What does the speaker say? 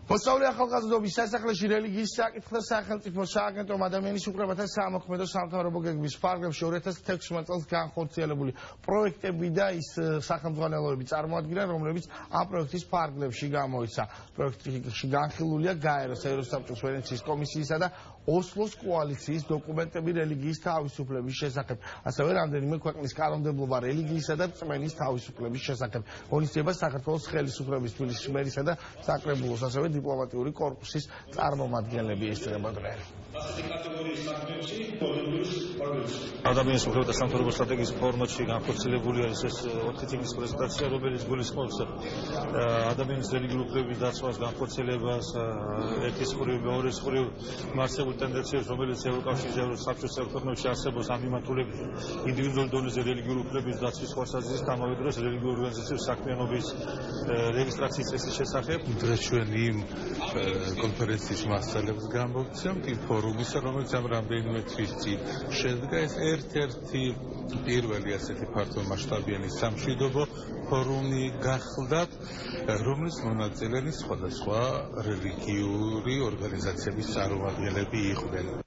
მოსწავლე ახალგაზრდობის სასახლეში რელიგიის საკითხთა სახელმწიფო სააგენტომ ადამიანის უფლებათა საამოქმედო სამთავრობო გეგმის ფარგლებში 2016 წელს განხორციელებული პროექტები და ის სახელმძღვანელოები წარმოადგენენ, რომლებიც ამ პროექტის ფარგლებში გამოიცა. პროექტში განხილულია გაეროს, ევროსაბჭოს, ვენეციის კომისიისა და ოსლოს კოალიციის დოკუმენტები რელიგიის თავისუფლების შესახებ. ასევე რამდენიმე ქვეყნის კანონმდებლობა რელიგიისა და რწმენის თავისუფლების შესახებ. ღონისძიება საქართველოს ხელისუფლების თბილისის მერისა და საკრებულოს, ასევე დიპლომატიური კორპუსის წარმომადგენლები ესწრებოდნენ. ადამიანის უფლებათა სამთავრობო სტრატეგიის ფორმატში განხორციელებულია ეს 4 წიგნის პრეზენტაცია, რომელიც გულისხმობს ადამიანის რელიგიურ უფლებების დაცვას, განხორციელებას, ერთის მხრივ, მეორის მხრივ მარსებულ ტენდენციებს, რომელიც ევროკავშირის ევროსაბჭოს ქვეყნებში არსებობს ამ მიმართულებით ინდივიდუალური დონეზე რელიგიურ უფლებების დაცვის ხორცაზის, ამავე დროს რელიგიურ ორგანიზაციების საქმიანობის რეგისტრაციის წესის შესახებ. დღეს ჩვენ იმ კონფერენციის მასალებს გამოვცემთ იმ ფორუმისა, რომელიც ამ რამდენიმე თვის წინ შედგა. ეს ერთ-ერთი პირველი ასეთი ფართომასშტაბიანი სამშვიდობო ფორუმი გახლდათ, რომლის მონაწილენი სხვადასხვა რელიგიური ორგანიზაციების წარმომადგენლები იყვნენ.